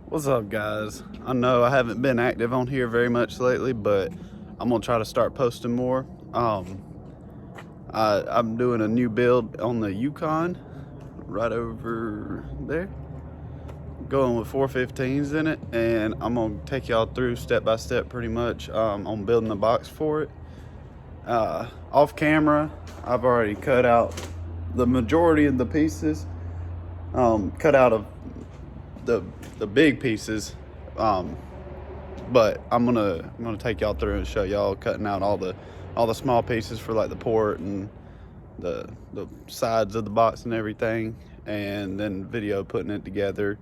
What's up, guys? I know I haven't been active on here very much lately, but I'm gonna try to start posting more. I'm doing a new build on the Yukon right over there, going with 415s in it, and I'm gonna take y'all through step by step pretty much on building the box for it. Off camera, I've already cut out the majority of the pieces, cut out of the big pieces. Um, but I'm gonna take y'all through and show y'all cutting out all the small pieces for like the port and the sides of the box and everything, and then video putting it together,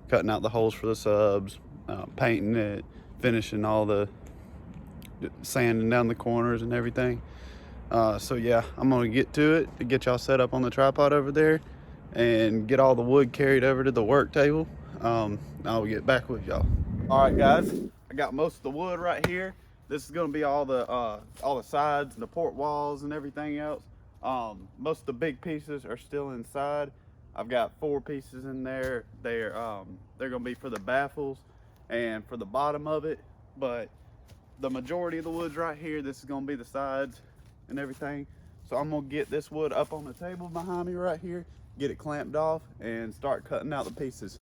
cutting out the holes for the subs, painting it, finishing all the sanding down the corners and everything. So yeah, I'm gonna get to it to get y'all set up on the tripod over there and get all the wood carried over to the work table. I'll get back with y'all. All right, guys, I got most of the wood right here. This is gonna be all the sides and the port walls and everything else. Most of the big pieces are still inside. I've got 4 pieces in there. They're gonna be for the baffles and for the bottom of it, but the majority of the wood's right here. This is gonna be the sides and everything. So I'm gonna get this wood up on the table behind me right here, get it clamped off, and start cutting out the pieces.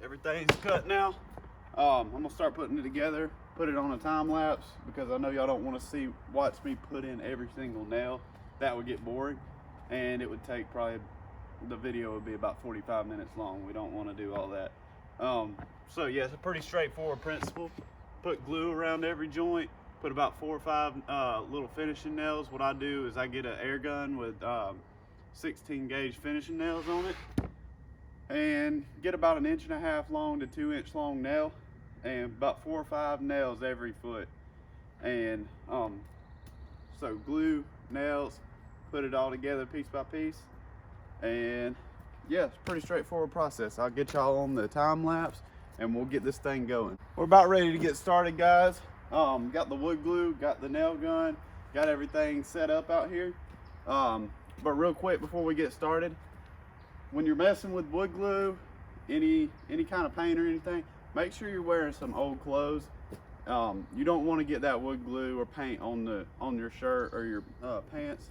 Everything's cut now. I'm gonna start putting it together, put it on a time lapse, because I know y'all don't want to watch me put in every single nail. That would get boring, and it would take probably, the video would be about 45 minutes long. We don't want to do all that. So yeah, it's a pretty straightforward principle. Put glue around every joint, put about 4 or 5 little finishing nails. What I do is I get an air gun with 16 gauge finishing nails on it, and get about 1.5 inch long to 2 inch long nail, and about 4 or 5 nails every foot. And so glue, nails, put it all together piece by piece, and yeah, it's a pretty straightforward process. I'll get y'all on the time lapse and we'll get this thing going. We're about ready to get started, guys. Got the wood glue, got the nail gun, got everything set up out here. But real quick before we get started, when you're messing with wood glue, any kind of paint or anything, make sure you're wearing some old clothes. You don't want to get that wood glue or paint on your shirt or your pants,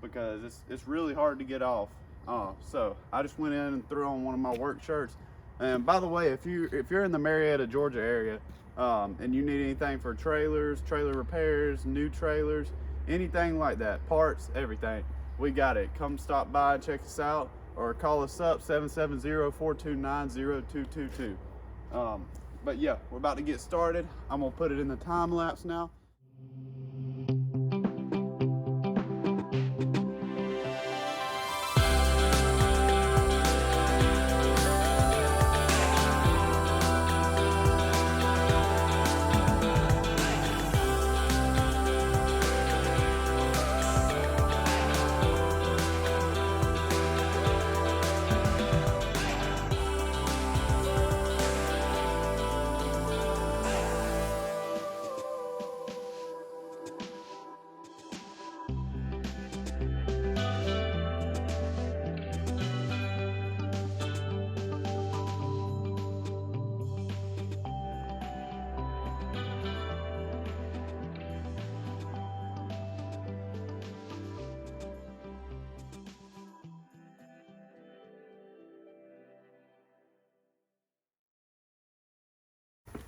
because it's really hard to get off. So I just went in and threw on one of my work shirts. And by the way, if you're in the Marietta, Georgia area, and you need anything for trailers, trailer repairs, new trailers, anything like that, parts, everything, we got it. Come stop by and check us out, or call us up 770-429-0222. But yeah, we're about to get started. I'm gonna put it in the time lapse now.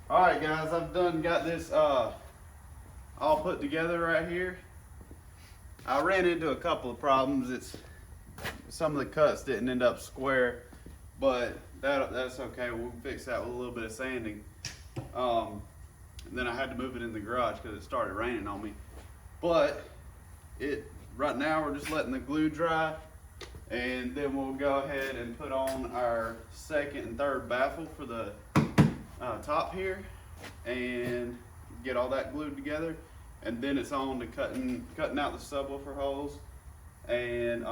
All right, guys, I've got this all put together right here. I ran into a couple of problems. Some of the cuts didn't end up square, but that's okay. We'll fix that with a little bit of sanding. Then I had to move it in the garage because it started raining on me. But right now we're just letting the glue dry, and then we'll go ahead and put on our second and third baffle for the top here and get all that glued together. And then it's on to cutting out the subwoofer holes, and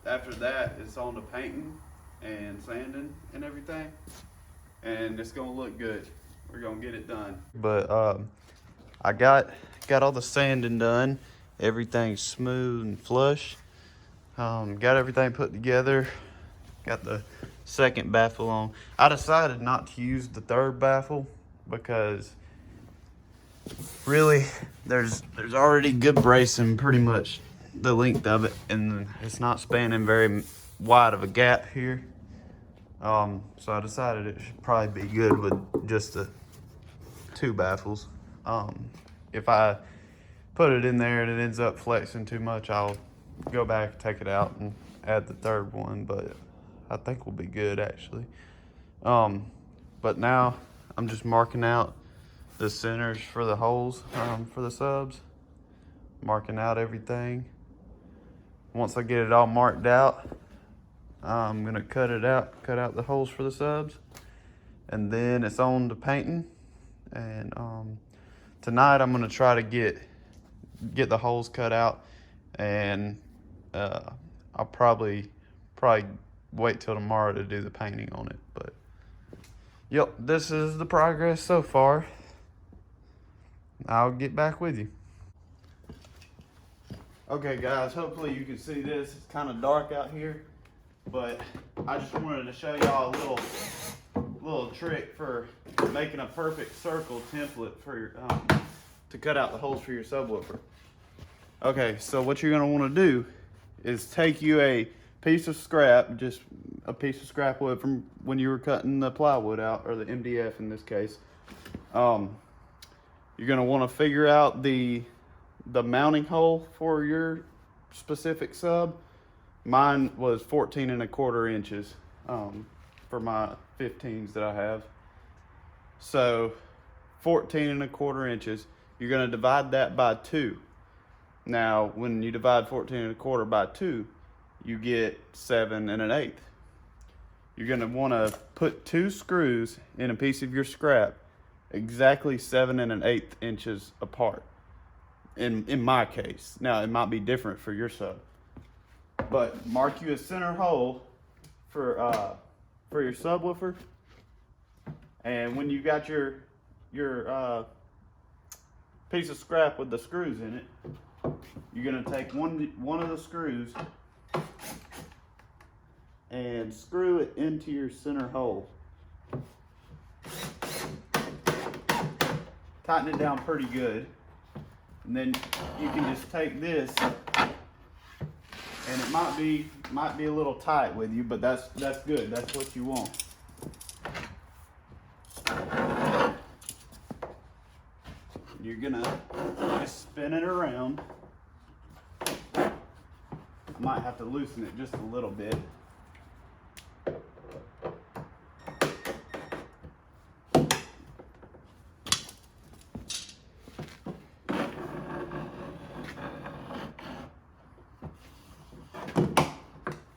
after that it's on to painting and sanding and everything, and it's gonna look good. We're gonna get it done. But I got all the sanding done. Everything's smooth and flush. Got everything put together. Got the second baffle on. I decided not to use the third baffle because really there's already good bracing pretty much the length of it, and it's not spanning very wide of a gap here. So I decided it should probably be good with just the 2 baffles. If I put it in there and it ends up flexing too much, I'll go back, take it out, and add the third one, but I think we'll be good actually. But now I'm just marking out the centers for the holes for the subs, marking out everything. Once I get it all marked out, I'm gonna cut out the holes for the subs, and then it's on to painting. And tonight I'm gonna try to get the holes cut out, and I'll probably wait till tomorrow to do the painting on it. But yep, this is the progress so far. I'll get back with you. Okay guys, hopefully you can see this. It's kind of dark out here, but I just wanted to show y'all a little trick for making a perfect circle template for your to cut out the holes for your subwoofer. Okay, so what you're gonna want to do is take you a piece of scrap, just a piece of scrap wood from when you were cutting the plywood out, or the MDF in this case. You're gonna want to figure out the mounting hole for your specific sub. Mine was 14 1/4 inches for my 15s that I have. So 14 1/4 inches, you're gonna divide that by 2. Now, when you divide 14 1/4 by 2, you get 7 1/8. You're gonna wanna put 2 screws in a piece of your scrap exactly 7 1/8 inches apart. In my case. Now, it might be different for your sub. But mark you a center hole for your subwoofer. And when you got your piece of scrap with the screws in it, you're gonna take one of the screws and screw it into your center hole. Tighten it down pretty good. And then you can just take this, and it might be a little tight with you, but that's good. That's what you want. You're gonna just spin it around. I might have to loosen it just a little bit.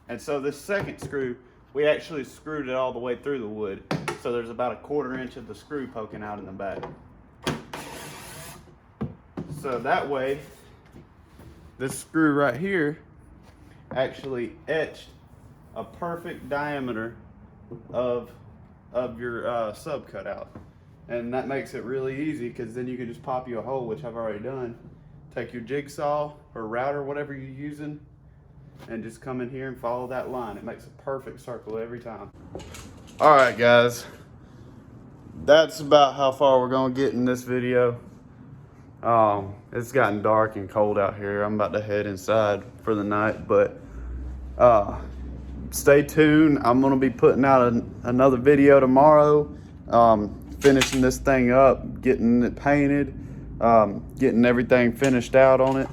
And so this second screw, we actually screwed it all the way through the wood. So there's about 1/4 inch of the screw poking out in the back. So that way, this screw right here actually etched a perfect diameter of your sub cutout. And that makes it really easy, because then you can just pop you a hole, which I've already done. Take your jigsaw or router, whatever you're using, and just come in here and follow that line. It makes a perfect circle every time. All right, guys. That's about how far we're gonna get in this video. It's gotten dark and cold out here. I'm about to head inside for the night, but stay tuned. I'm gonna be putting out another video tomorrow, finishing this thing up, getting it painted, getting everything finished out on it.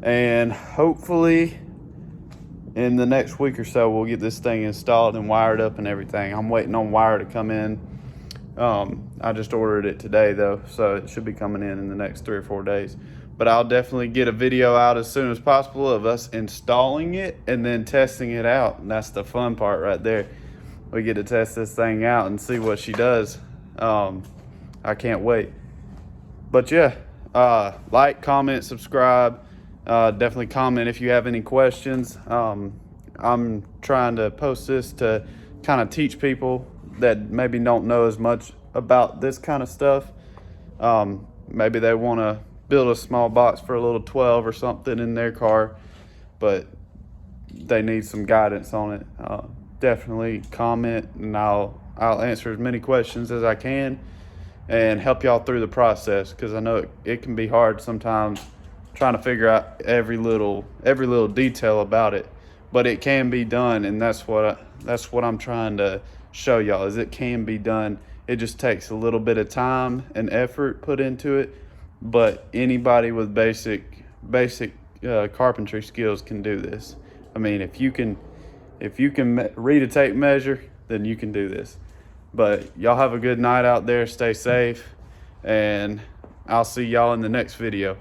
And hopefully in the next week or so, we'll get this thing installed and wired up and everything. I'm waiting on wire to come in. I just ordered it today though, so it should be coming in the next 3 or 4 days. But I'll definitely get a video out as soon as possible of us installing it and then testing it out. And that's the fun part right there. We get to test this thing out and see what she does. I can't wait. But yeah, like, comment, subscribe. Definitely comment if you have any questions. I'm trying to post this to kind of teach people that maybe don't know as much about this kind of stuff. Maybe they want to build a small box for a little 12 or something in their car, but they need some guidance on it. Definitely comment, and I'll answer as many questions as I can and help y'all through the process, because I know it can be hard sometimes trying to figure out every little detail about it, but it can be done. And that's what I'm trying to show y'all, is it can be done. It just takes a little bit of time and effort put into it, but anybody with basic carpentry skills can do this. I mean, if you can read a tape measure, then you can do this. But y'all have a good night out there, stay safe, and I'll see y'all in the next video.